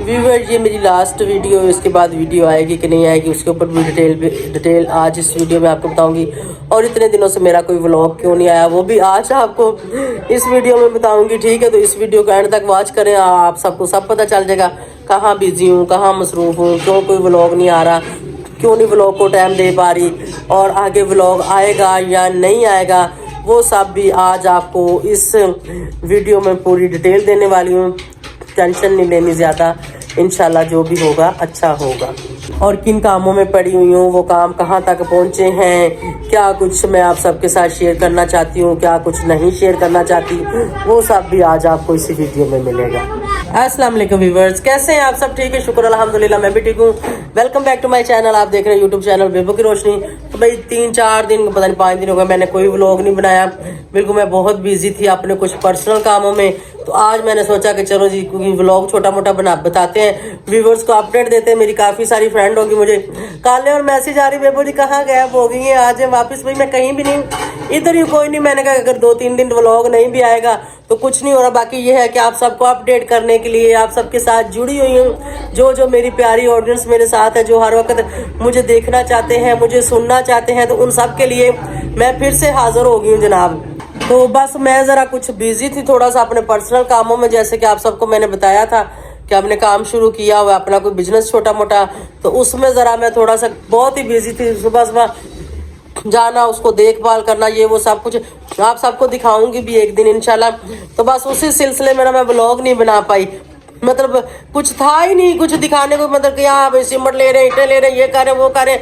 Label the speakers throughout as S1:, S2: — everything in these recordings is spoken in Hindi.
S1: व्यूवर ये मेरी लास्ट वीडियो है, इसके बाद वीडियो आएगी कि नहीं आएगी उसके ऊपर भी डिटेल आज इस वीडियो में आपको बताऊंगी। और इतने दिनों से मेरा कोई व्लॉग क्यों नहीं आया वो भी आज आपको इस वीडियो में बताऊंगी, ठीक है। तो इस वीडियो को एंड तक वॉच करें, आप सबको सब पता चल जाएगा कहाँ बिजी हूँ, कहाँ मसरूफ़ हूँ, क्यों कोई व्लॉग नहीं आ रहा, क्यों नहीं व्लॉग को टाइम दे पा रही, और आगे व्लॉग आएगा या नहीं आएगा वो सब भी आज आपको इस वीडियो में पूरी डिटेल देने वाली हूँ। टेंशन नहीं लेनी ज़्यादा, इंशाल्लाह जो भी होगा अच्छा होगा। और किन कामों में पड़ी हुई हूँ, वो काम कहाँ तक पहुँचे हैं, क्या कुछ मैं आप सबके साथ शेयर करना चाहती हूँ, क्या कुछ नहीं शेयर करना चाहती, वो सब भी आज आपको इसी वीडियो में मिलेगा। अस्सलाम वालेकुम व्यूअर्स, कैसे हैं आप सब? ठीक है, शुक्र अल्हम्दुलिल्लाह, मैं भी ठीक हूँ। Welcome back to my channel. आप देख रहे हैं यूट्यूब चैनल बेबो की रोशनी। तो भाई 3-4 दिन, पता नहीं 5 दिन हो गए, मैंने कोई व्लॉग नहीं बनाया। बिल्कुल मैं बहुत बिजी थी अपने कुछ पर्सनल कामों में। तो आज मैंने सोचा कि चलो जी व्लॉग छोटा मोटा बताते हैं, व्यूवर्स को अपडेट देते हैं। मेरी काफ़ी सारी फ्रेंड होगी, मुझे काले और मैसेज आ रही, बेबो जी कहाँ गायब हो गई है, आज वापस। भाई मैं कहीं भी नहीं, इधर ही कोई नहीं। मैंने कहा अगर 2-3 दिन व्लॉग नहीं भी आएगा तो कुछ नहीं हो रहा। बाकी ये है कि आप सबको अपडेट करने के लिए आप सबके साथ जुड़ी हुई हूँ। जो मेरी प्यारी ऑडियंस मेरे साथ है, जो हर वक्त मुझे देखना चाहते हैं, मुझे सुनना चाहते हैं, तो उन सब के लिए मैं फिर से हाजिर हो गई हूँ जनाब। तो बस मैं ज़रा कुछ बिजी थी थोड़ा सा अपने पर्सनल कामों में, जैसे कि आप सबको मैंने बताया था कि हमने काम शुरू किया हुआ अपना कोई बिजनेस छोटा मोटा, तो उसमें ज़रा मैं थोड़ा सा बहुत ही बिजी थी। सुबह जाना, उसको देखभाल करना, ये वो सब कुछ आप सबको दिखाऊंगी भी एक दिन इंशाल्लाह। तो बस उसी सिलसिले में मैं व्लॉग नहीं बना पाई, मतलब कुछ था ही नहीं कुछ दिखाने को। मतलब कि यहाँ भाई सिमट ले रहे, ईंटें ले रहे, ये कर रहे, वो कर रहे,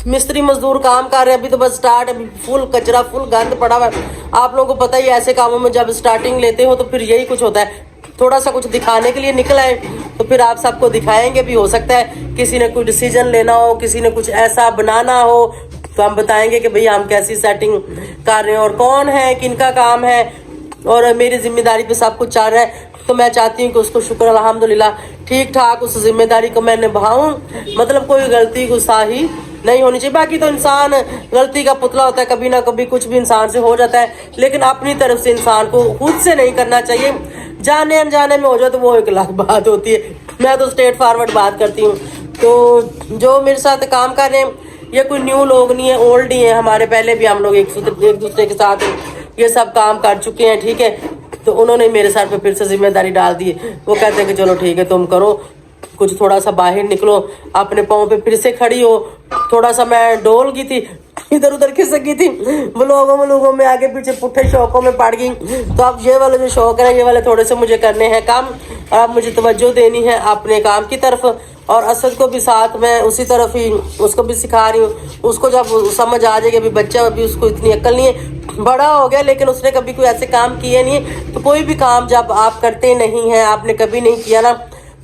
S1: मिस्त्री मजदूर काम कर रहे हैं। अभी तो बस स्टार्ट, अभी फुल कचरा फुल गंद पड़ा हुआ है। आप लोगों को पता ही है ऐसे कामों में जब स्टार्टिंग लेते हो तो फिर यही कुछ होता है। थोड़ा सा कुछ दिखाने के लिए निकला है तो फिर आप सबको दिखाएंगे भी। हो सकता है किसी ने कोई डिसीजन लेना हो, किसी ने कुछ ऐसा बनाना हो, तो हम बताएंगे कि भैया हम कैसी सेटिंग कर रहे हैं और कौन है, किनका काम है, और मेरी जिम्मेदारी पे सब कुछ चल रहा है। तो मैं चाहती हूँ कि उसको शुक्र अल्हम्दुलिल्लाह ठीक ठाक उस जिम्मेदारी को मैं निभाऊं। मतलब कोई गलती गुस्ताही नहीं होनी चाहिए। बाकी तो इंसान गलती का पुतला होता है, कभी ना कभी कुछ भी इंसान से हो जाता है, लेकिन अपनी तरफ से इंसान को खुद से नहीं करना चाहिए। जाने अनजाने में हो जाए तो वो एक अलग बात होती है। मैं तो स्ट्रेट फॉरवर्ड बात करती हूँ। तो जो मेरे साथ काम कर रहे हैं ये कोई न्यू लोग नहीं है, ओल्ड ही है हमारे। पहले भी हम लोग एक दूसरे के साथ ये सब काम कर चुके हैं, ठीक है। तो उन्होंने मेरे सर पे फिर से जिम्मेदारी डाल दी। वो कहते हैं कि चलो ठीक है तुम करो कुछ, थोड़ा सा बाहर निकलो, अपने पाँव पे फिर से खड़ी हो। थोड़ा सा मैं डोल गई थी, इधर उधर खिसक गई थी, व्लॉगों में आगे पीछे पुट्ठे शौकों में पड़ गई। तो अब ये वाले जो शौक है ये वाले थोड़े से मुझे करने हैं काम, और अब मुझे तवज्जो देनी है अपने काम की तरफ। और असद को भी साथ में उसी तरफ ही उसको भी सिखा रही हूँ। उसको जब समझ आ जाएगी, अभी बच्चा, अभी उसको इतनी अक्ल नहीं है, बड़ा हो गया लेकिन उसने कभी कोई ऐसे काम किए नहीं है। तो कोई भी काम जब आप करते नहीं हैं, आपने कभी नहीं किया ना,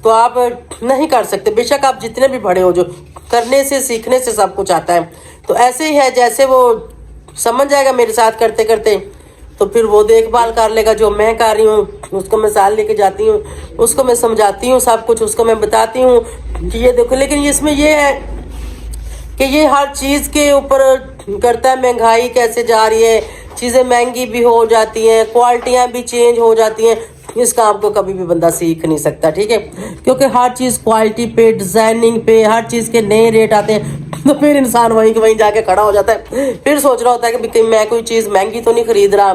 S1: तो आप नहीं कर सकते। बेशक आप जितने भी बड़े हो, जो करने से सीखने से सब कुछ आता है। तो ऐसे ही है, जैसे वो समझ जाएगा मेरे साथ करते करते, तो फिर वो देखभाल कर लेगा जो मैं कर रही हूँ। उसको मैं साथ लेके जाती हूँ, उसको मैं समझाती हूँ सब कुछ, उसको मैं बताती हूँ कि ये देखो। लेकिन इसमें ये है कि ये हर चीज़ के ऊपर करता है। महंगाई कैसे जा रही है, चीज़ें महंगी भी हो जाती हैं, क्वालिटियाँ भी चेंज हो जाती हैं। इस काम को कभी भी बंदा सीख नहीं सकता, ठीक है, क्योंकि हर चीज़ क्वालिटी पे, डिजाइनिंग पे, हर चीज़ के नए रेट आते हैं। तो फिर इंसान वहीं जाके खड़ा हो जाता है, फिर सोच रहा होता है कि मैं कोई चीज़ महंगी तो नहीं खरीद रहा,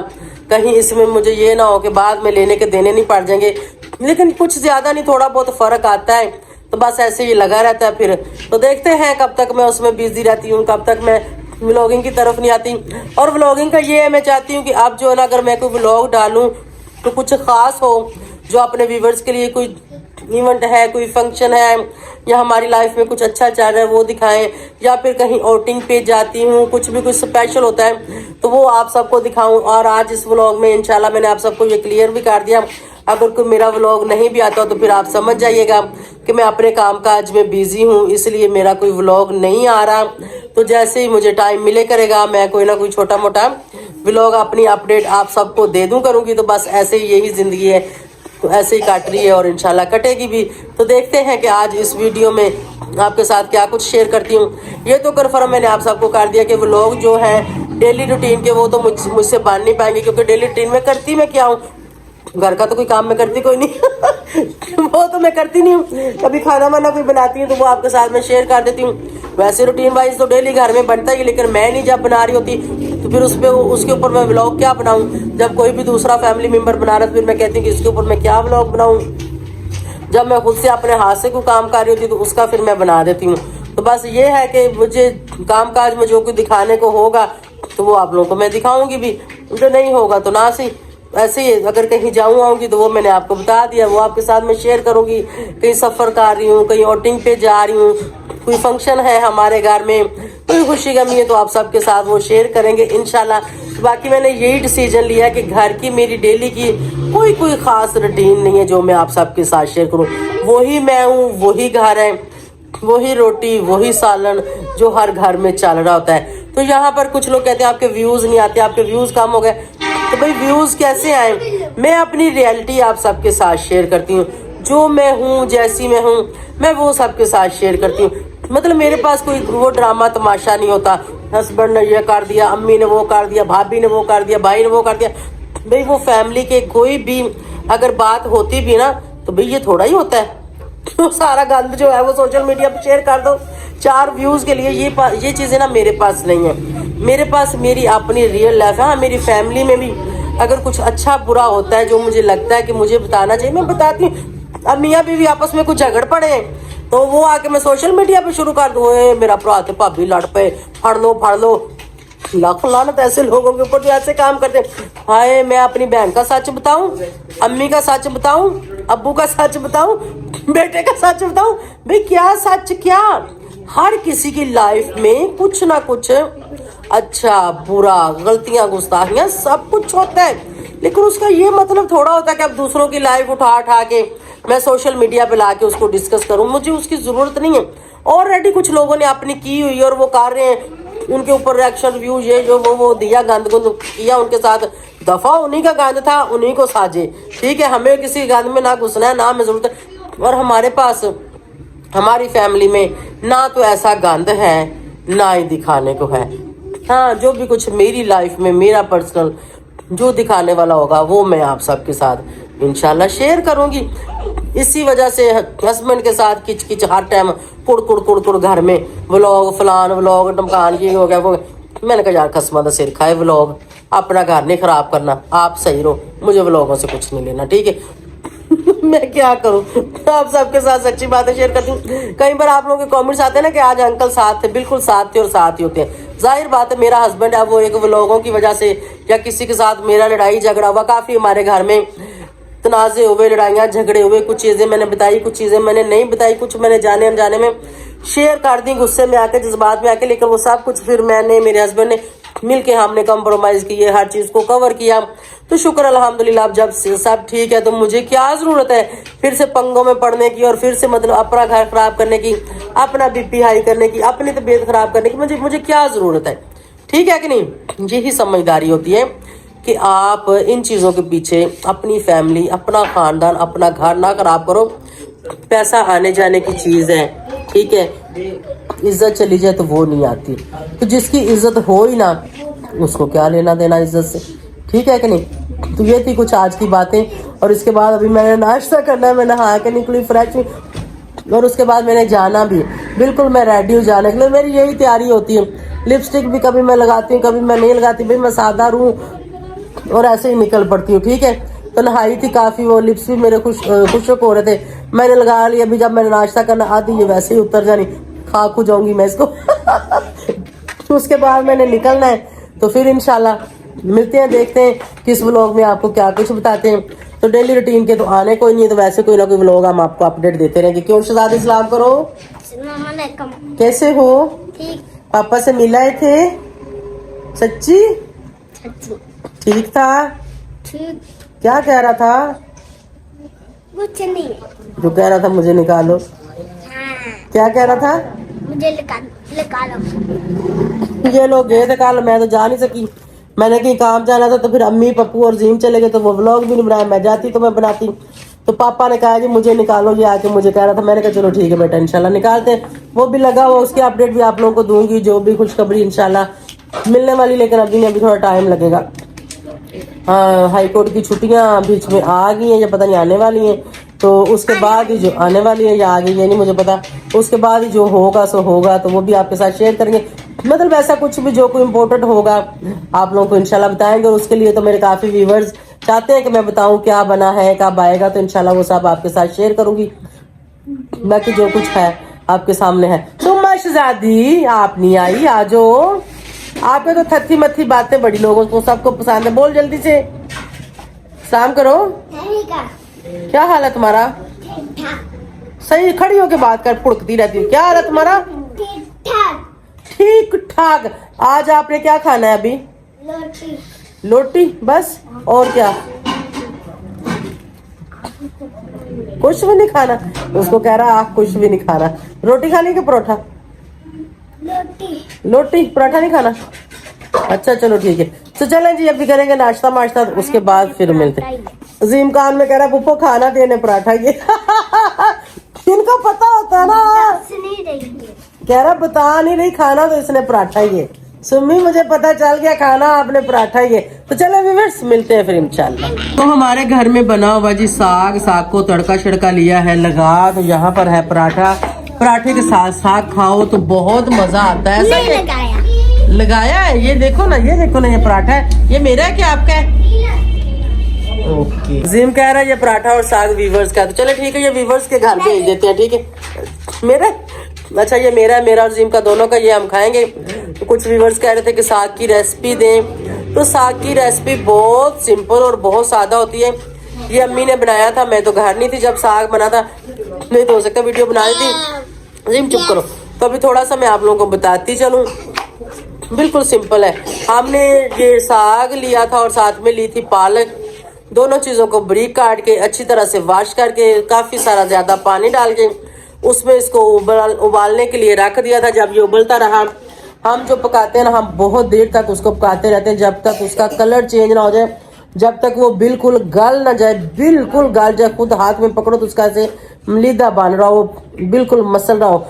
S1: कहीं इसमें मुझे ये ना हो कि बाद में लेने के देने नहीं पड़ जाएंगे। लेकिन कुछ ज़्यादा नहीं, थोड़ा बहुत फ़र्क आता है। तो बस ऐसे ही लगा रहता है। फिर तो देखते हैं कब तक मैं उसमें बिजी रहती हूँ, कब तक मैं व्लॉगिंग की तरफ नहीं आती। और व्लॉगिंग का ये है, मैं चाहती हूँ कि अब जो है ना, अगर मैं कोई व्लॉग डालूँ तो कुछ ख़ास हो, जो अपने व्यूवर्स के लिए कोई इवेंट है, कोई फंक्शन है, या हमारी लाइफ में कुछ अच्छा चल रहा है वो दिखाएं, या फिर कहीं आउटिंग पे जाती हूँ, कुछ भी कुछ स्पेशल होता है तो वो आप सबको दिखाऊं। और आज इस व्लॉग में इंशाल्लाह मैंने आप सबको ये क्लियर भी कर दिया। अगर कोई मेरा व्लॉग नहीं भी आता तो फिर आप समझ जाइएगा कि मैं अपने काम काज में बिजी हूँ, इसलिए मेरा कोई व्लॉग नहीं आ रहा। तो जैसे ही मुझे टाइम मिले करेगा, मैं कोई ना कोई छोटा मोटा व्लॉग अपनी अपडेट आप सबको दे दूं करूँगी। तो बस ऐसे ही, यही ज़िंदगी है, तो ऐसे ही काट रही है और इंशाल्लाह कटेगी भी। तो देखते हैं कि आज इस वीडियो में आपके साथ क्या कुछ शेयर करती हूँ। ये तो कन्फर्म मैंने आप सबको कर दिया कि व्लॉग जो है डेली रूटीन के, वो तो मुझसे बन नहीं पाएंगे, क्योंकि डेली रूटीन में करती मैं क्या हूँ, घर का तो कोई काम मैं करती कोई नहीं वो तो मैं करती नहीं हूँ। कभी खाना वाना कोई बनाती हूँ तो वो आपके साथ में शेयर कर देती हूँ। वैसे रूटीन वाइज तो डेली घर में बनता ही, लेकिन मैं नहीं जब बना रही होती तो फिर उसके ऊपर मैं व्लॉग क्या बनाऊँ। जब कोई भी दूसरा फैमिली मेम्बर बना रहा तो फिर मैं कहती हूँ कि इसके ऊपर मैं क्या व्लॉग बनाऊँ। जब मैं खुद से अपने हाथ से कोई काम कर रही होती तो उसका फिर मैं बना देती हूँ। तो बस ये है कि मुझे काम काज में जो कुछ दिखाने को होगा तो वो आप लोगों को मैं दिखाऊंगी भी, जो नहीं होगा तो ना सही। ऐसे ही अगर कहीं जाऊँ आऊंगी तो वो मैंने आपको बता दिया, वो आपके साथ में शेयर करूंगी। कहीं सफर कर रही हूँ, कहीं आउटिंग पे जा रही हूँ, कोई फंक्शन है हमारे घर में, कोई खुशी गमी है तो आप सबके साथ वो शेयर करेंगे इंशाल्लाह। बाकी मैंने यही डिसीजन लिया कि घर की मेरी डेली की कोई खास रूटीन नहीं है जो मैं आप सबके साथ शेयर करूँ। वही मैं हूँ, वही घर है, वही रोटी, वही सालन जो हर घर में चल रहा होता है। तो यहाँ पर कुछ लोग कहते हैं आपके व्यूज नहीं आते, आपके व्यूज कम हो गए। तो भाई व्यूज कैसे आए? मैं अपनी रियलिटी आप सबके साथ शेयर करती हूँ। जो मैं हूँ, जैसी मैं हूँ, मैं वो सबके साथ शेयर करती हूँ। मतलब मेरे पास कोई वो ड्रामा तमाशा नहीं होता, हस्बैंड ने ये कर दिया, अम्मी ने वो कर दिया, भाभी ने वो कर दिया, भाई ने वो कर दिया। भाई वो फैमिली के कोई भी अगर बात होती भी ना तो भाई ये थोड़ा ही होता है। तो सारा गंद जो है वो सोशल मीडिया पे शेयर कर दो 4 व्यूज के लिए। ये चीजें ना मेरे पास नहीं है। मेरे पास मेरी अपनी रियल लाइफ है। हाँ, मेरी फैमिली में भी अगर कुछ अच्छा बुरा होता है जो मुझे लगता है कि मुझे बताना चाहिए मैं बताती हूँ। अब मियाँ बीवी आपस में कुछ झगड़ पड़े हैं तो वो आके मैं सोशल मीडिया पे शुरू कर दूँ, मेरा भरा थे भाभी लड़ पे, फाड़ लो। लाख लानत ऐसे लोगों के ऊपर जो ऐसे काम करते हैं। हाय, मैं अपनी बहन का सच बताऊं, अम्मी का सच बताऊं, अब्बू का सच बताऊं, बेटे का सच बताऊं। भाई क्या सच क्या, हर किसी की लाइफ में कुछ ना कुछ अच्छा बुरा, गलतियां, गुस्ताखियां सब कुछ होता है। लेकिन उसका ये मतलब थोड़ा होता है कि अब दूसरों की लाइफ उठा के मैं सोशल मीडिया पे लाके उसको डिस्कस करूं। मुझे उसकी जरूरत नहीं है। ऑलरेडी कुछ लोगों ने अपनी की हुई और वो कर रहे हैं, उनके ऊपर रिएक्शन व्यू ये जो वो दिया, गंद गुंद किया उनके साथ। दफा उन्हीं का गंद था, उन्हीं को साजे। ठीक है, हमें किसी गंद में ना घुसना है, ना हमें जरूरत है। और हमारे पास हमारी फैमिली में ना तो ऐसा गंद है ना ही दिखाने को है। हाँ, जो भी कुछ मेरी लाइफ में मेरा पर्सनल जो दिखाने वाला होगा वो मैं आप सबके साथ इंशाल्लाह शेयर करूंगी। इसी वजह से हस्बैंड के साथ किच हर टाइम कुड़ घर में व्लॉग, फलान व्लॉग, टमकान, ये हो गया वो। मैंने कहा यार खस्मा दा सिर खाए व्लॉग, अपना घर नहीं खराब करना, आप सही रहो, मुझे व्लॉगों से कुछ नहीं लेना। ठीक है मैं क्या करूं, आप सबके साथ सच्ची बातें शेयर करती हूँ। कई बार आप लोगों के कमेंट्स आते हैं ना कि आज अंकल साथ थे, बिल्कुल साथ थे और साथ ही होते हैं। जाहिर बात है, मेरा हस्बैंड है वो एक व्लॉगों की वजह से या किसी के साथ मेरा लड़ाई झगड़ा हुआ, काफी हमारे घर में तनाजे हुए, लड़ाइयाँ झगड़े हुए। कुछ चीजें मैंने बताई, कुछ चीजें मैंने नहीं बताई, कुछ मैंने जाने अनजाने में शेयर कर दी, गुस्से में आके, जज्बात में आके। लेकिन वो सब कुछ फिर मैंने, मेरे हस्बैंड ने मिलके हमने कंप्रोमाइज किए, हर चीज को कवर किया। तो शुक्र अल्हम्दुलिल्लाह, जब सब ठीक है तो मुझे क्या जरूरत है फिर से पंगों में पड़ने की और फिर से मतलब अपना घर खराब करने की, अपना बीपी हाई करने की, अपनी तबीयत खराब करने की। मुझे क्या जरूरत है? ठीक है कि नहीं? यही समझदारी होती है कि आप इन चीजों के पीछे अपनी फैमिली, अपना खानदान, अपना घर ना खराब करो। पैसा आने जाने की चीज है, ठीक है, इज्जत चली जाए तो वो नहीं आती। तो जिसकी इज्जत हो ही ना उसको क्या लेना देना इज्जत से, ठीक है कि नहीं? तो ये थी कुछ आज की बातें। और इसके बाद अभी मैंने नाश्ता करना है, मैं नहा के निकली फ्रेश, और उसके बाद मैंने जाना भी, बिल्कुल मैं रेडी हूँ जाने के लिए। मेरी यही तैयारी होती है। लिपस्टिक भी कभी मैं लगाती हूँ, कभी मैं नहीं लगाती। भाई मैं सादा रूँ और ऐसे ही निकल पड़ती हूँ, ठीक है। तो नहाई थी काफी, वो लिप्स भी मेरे खुशक हो रहे थे, मैंने लगा लिया। अभी जब मैंने नाश्ता करना आती ये वैसे ही उतर जानी, खाक हो जाऊंगी मैं इसको तो उसके बाद मैंने निकलना है। तो फिर इंशाल्लाह मिलते हैं, देखते हैं किस व्लॉग में आपको क्या कुछ बताते हैं। तो डेली रूटीन के तो आने कोई नहीं है, तो वैसे कोई ना कोई व्लॉग हम आपको अपडेट देते रहेंगे। क्यों शहजादी, सलाम करो, कैसे हो? पापा से मिलाए थे? सच्ची? ठीक था? क्या कह रहा था?
S2: कुछ नहीं।
S1: जो कह रहा था मुझे निकालो। क्या कह रहा था?
S2: मुझे निकालो।
S1: ये लोग गए थे कल, मैं तो जा नहीं सकी। मैंने कहीं काम जाना था तो फिर अम्मी, पप्पू और जीम चले गए, तो वो व्लॉग भी नहीं बनाया। मैं जाती तो मैं बनाती। तो पापा ने कहा कि मुझे निकालो, ये आके मुझे कह रहा था। मैंने कहा चलो ठीक है बेटा, इंशाल्लाह निकालते हैं। वो भी लगा हुआ, उसकी अपडेट भी आप लोगों को दूंगी, जो भी खुशखबरी इंशाल्लाह मिलने वाली। लेकिन अभी थोड़ा टाइम लगेगा। हाई कोर्ट की छुट्टियां बीच में आ गई हैं या पता नहीं आने वाली हैं, तो उसके बाद ही जो आने वाली है या आ गई है नहीं मुझे पता, उसके बाद ही जो होगा सो होगा, तो वो भी आपके साथ शेयर करेंगे। मतलब ऐसा कुछ भी जो कोई इम्पोर्टेंट होगा आप लोगों को इंशाल्लाह बताएंगे। और उसके लिए तो मेरे काफी व्यूवर्स चाहते हैं कि मैं बताऊं क्या बना है, कब आएगा, तो इंशाल्लाह वो सब आपके साथ शेयर करूंगी। बाकी जो कुछ है आपके सामने है। तुम शहजादी आप नहीं आई, आजो। आपके तो थत्थी मत्थी बातें बड़ी लोगों को सबको पसंद है। बोल जल्दी से, सलाम करो। क्या हाल है तुम्हारा? सही खड़ी होके बात कर, फुड़कती रहती है। क्या हाल है तुम्हारा? ठीक ठाक। आज आपने क्या खाना है अभी?
S2: लोटी।
S1: लोटी बस? और क्या? कुछ भी नहीं खाना? उसको कह रहा आप कुछ भी नहीं खाना। रोटी खानी कि परोठा?
S2: लोटी।
S1: लोटी, पराठा नहीं खाना? अच्छा चलो ठीक है। तो चलें जी, अभी करेंगे नाश्ता माश्ता, उसके बाद फिर मिलते हैं। अजीम खान में कह रहा पुप्पो खाना देने पराठा ये इनको पता होता है ना, कह रहा बता नहीं रही खाना तो इसने पराठा ये। सुम्मी मुझे पता चल गया खाना आपने पराठा ये। तो चलो व्यूअर्स मिलते हैं फिर इंशाल्लाह। तो हमारे घर में बना हुआ जी साग, साग को तड़का छिड़का लिया है लगा, तो यहाँ पर है पराठा। पराठे के साथ साग खाओ तो बहुत मजा आता है। ऐसा लगाया है, ये देखो ना, ये देखो ना, ये पराठा है। ये मेरा है क्या आपका है? ओके। जिम कह रहा है ये पराठा और साग वीवर्स का, तो चलो ठीक है, ये वीवर्स के घर भेज देते हैं। ठीक है मेरा, अच्छा ये मेरा है, मेरा और जिम का दोनों का, ये हम खाएंगे। तो कुछ वीवर्स कह रहे थे कि साग की रेसिपी दें, तो साग की रेसिपी बहुत सिंपल और बहुत सादा होती है। ये अम्मी ने बनाया था, मैं तो घर नहीं थी जब साग बना था, नहीं तो हो सकता वीडियो बना दी थी। जिम चुप करो। तो अभी थोड़ा सा मैं आप लोगों को बताती चलूँ। बिल्कुल सिंपल है। हमने ये साग लिया था और साथ में ली थी पालक। दोनों चीजों को बारीक काट के अच्छी तरह से वॉश करके काफी सारा ज्यादा पानी डाल के उसमें इसको उबालने के लिए रख दिया था। जब ये उबलता रहा, हम जो पकाते हैं ना, हम बहुत देर तक उसको पकाते रहते हैं जब तक उसका कलर चेंज ना हो जाए, जब तक वो बिल्कुल गल ना जाए। बिल्कुल गल जाए, खुद हाथ में पकड़ो तो उसका से मलीदा बन रहा हो, बिल्कुल मसल रहा हो,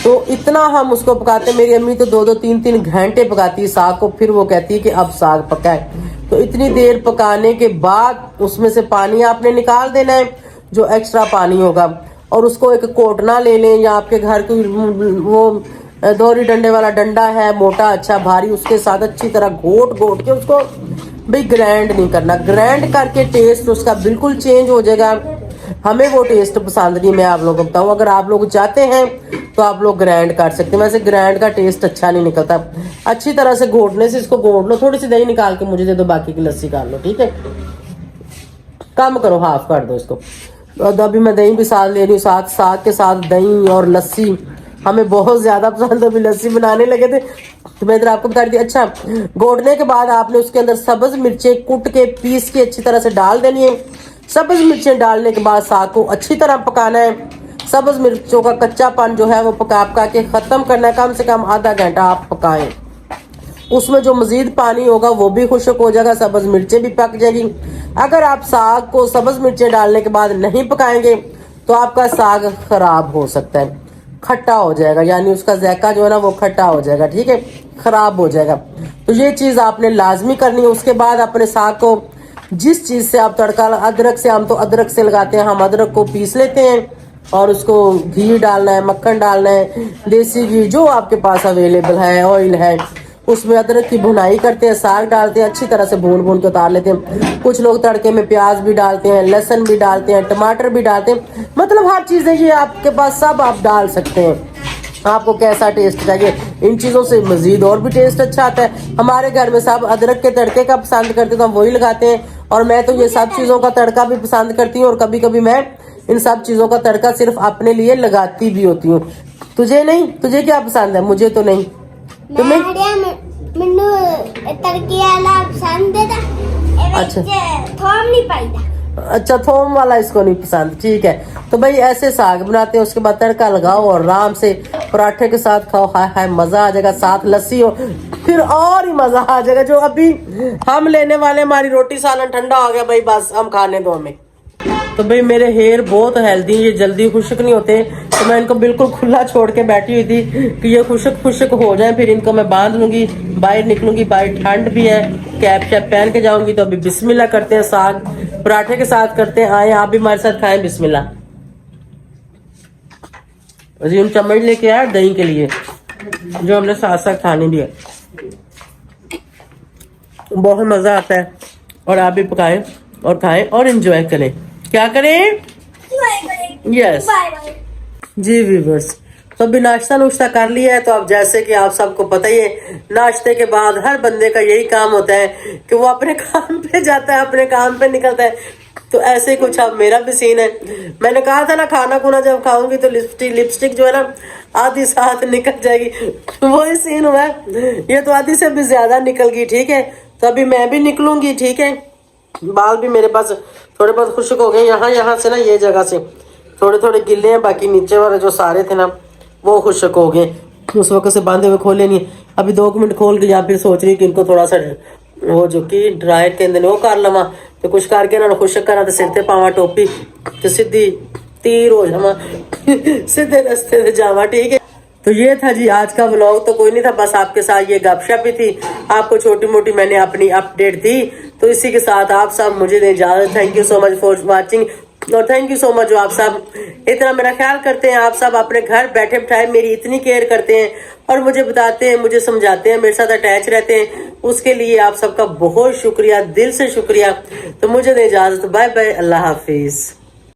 S1: तो इतना हम उसको पकाते। मेरी अम्मी तो 2-2, 3-3 घंटे पकाती है साग को, फिर वो कहती है कि अब साग पका है। तो इतनी देर पकाने के बाद उसमें से पानी आपने निकाल देना है, जो एक्स्ट्रा पानी होगा, और उसको एक कोटना ले लें या आपके घर की वो दोहरी डंडे वाला डंडा है, मोटा अच्छा भारी, उसके साथ अच्छी तरह घोट घोट के उसको भाई ग्राइंड नहीं करना। ग्राइंड करके टेस्ट उसका बिल्कुल चेंज हो जाएगा। हमें वो टेस्ट पसंद नहीं, मैं आप लोगों को बताऊं। अगर आप लोग चाहते हैं तो आप लोग ग्राइंड कर सकते हैं, वैसे ग्राइंड का टेस्ट अच्छा नहीं निकलता। अच्छी तरह से घोटने से इसको घोट लो। थोड़ी सी दही निकाल के मुझे दे दो, बाकी की लस्सी कर लो, ठीक है। कम करो, हाफ कर दो इसको। तो अभी मैं दही भी साथ ले रही हूँ, साथ साग के साथ दही और लस्सी हमें बहुत ज्यादा पसंद है। अभी लस्सी बनाने लगे थे तो मैं इधर आपको बता दी। अच्छा, घोटने के बाद आपने उसके अंदर सब्ज मिर्चें कुट के पीस के अच्छी तरह से डाल देनी है। सब्ज मिर्चें डालने के बाद साग को अच्छी तरह पकाना है। सब्ज मिर्चों का कच्चापन जो है वो पका के खत्म करना है। कम से कम आधा घंटा आप पकाएं। उसमें जो मजीद पानी होगा वो भी खुश्क हो जाएगा, सब्ज मिर्चें भी पक जाएगी। अगर आप साग को सब्ज मिर्चें डालने के बाद नहीं पकाएंगे तो आपका साग खराब हो सकता है, खट्टा हो जाएगा, यानी उसका जायका जो है ना वो खट्टा हो जाएगा, ठीक है, खराब हो जाएगा। तो ये चीज आपने लाजमी करनी है। उसके बाद अपने साग को जिस चीज से आप तड़का, अदरक से, हम तो अदरक से लगाते हैं, हम अदरक को पीस लेते हैं और उसको घी डालना है, मक्खन डालना है, देसी घी जो आपके पास अवेलेबल है, ऑयल है, उसमें अदरक की भुनाई करते हैं, साग डालते हैं, अच्छी तरह से भून भून के उतार लेते हैं। कुछ लोग तड़के में प्याज भी डालते हैं, लहसुन भी डालते हैं, टमाटर भी डालते हैं, मतलब हर चीजें ये आपके पास सब आप डाल सकते हैं। आपको कैसा टेस्ट चाहिए, इन चीजों से मजीद और भी टेस्ट अच्छा आता है। हमारे घर में सब अदरक के तड़के का पसंद करते तो हम वही लगाते हैं, और मैं तो ये सब चीजों का तड़का भी पसंद करती हूँ, और कभी कभी मैं इन सब चीजों का तड़का सिर्फ अपने लिए लगाती भी होती हूँ। तुझे नहीं? तुझे क्या पसंद है? मुझे तो नहीं। तुम्हें? अच्छा,
S2: थोम नहीं पाईदा।
S1: अच्छा, थोम वाला इसको नहीं पसंद, ठीक है। तो भाई ऐसे साग बनाते हैं, उसके बाद तड़का लगाओ और आराम से पराठे के साथ खाओ। हाय हाय मजा आ जाएगा, साथ लस्सी हो फिर और ही मजा आ जाएगा। जो अभी हम लेने वाले, हमारी रोटी सालन ठंडा हो गया भाई, बस हम खाने दो हमें। तो भाई मेरे हेयर बहुत हेल्दी, ये जल्दी खुश्क नहीं होते, तो मैं इनको बिल्कुल खुला छोड़ के बैठी हुई थी कि ये खुश्क खुश्क हो जाए, फिर इनको मैं बांध लूंगी, बाहर निकलूंगी, बाहर ठंड भी है। कैप शैप पहन के जाऊंगी। तो अभी बिस्मिल्लाह करते हैं, साग पराठे के साथ करते हैं। आए आप भी हमारे साथ खाएं, बिस्मिल्लाह। अजी हम चम्मच लेके आए दही के लिए, जो हमने साथ साथ खाने भी है। बहुत मजा आता है और आप भी पकाएं और खाएं और एंजॉय करें। क्या करें? यस जी व्यूअर्स, तो अभी नाश्ता नुश्ता कर लिया है। तो अब जैसे कि आप सबको पता ही है, नाश्ते के बाद हर बंदे का यही काम होता है कि वो अपने काम पे जाता है, अपने काम पे निकलता है। तो ऐसे कुछ अब मेरा भी सीन है। मैंने कहा था ना, खाना खुना जब खाऊंगी तो लिपस्टिक जो है ना आधी साथ निकल जाएगी, वही सीन हुआ है। ये तो आधी से भी ज्यादा निकल गई, ठीक है। तो अभी मैं भी निकलूंगी, ठीक है। बाल भी मेरे पास थोड़े बहुत खुश्क हो गए, यहाँ से ना, ये जगह से थोड़े थोड़े गिले हैं, बाकी नीचे वाले जो सारे थे ना वो खुश्क हो गए। उस वक्त से बांधे हुए खोले नहीं। अभी 2 मिनट खोल के या फिर सोच रही कि इनको थोड़ा सा वो जो कि ड्राई कहते वो कर लवा। तो कुछ करके ना खुश्क करा तो सिर ते पावा टोपी तो सीधी तीर हो जावा, सीधे रास्ते से जावा, ठीक है। तो ये था जी आज का व्लॉग। तो कोई नहीं था, बस आपके साथ ये गपशप ही थी, आपको छोटी मोटी मैंने अपनी अपडेट दी। तो इसी के साथ आप सब मुझे दें इजाजत। Thank you so much for watching और थैंक यू सो मच जो आप सब इतना मेरा ख्याल करते हैं। आप सब अपने घर बैठे बैठाए मेरी इतनी केयर करते हैं और मुझे बताते हैं, मुझे समझाते हैं, मेरे साथ अटैच रहते हैं। उसके लिए आप सबका बहुत शुक्रिया, दिल से शुक्रिया। तो मुझे दें इजाजत। बाय बाय, अल्लाह हाफिज।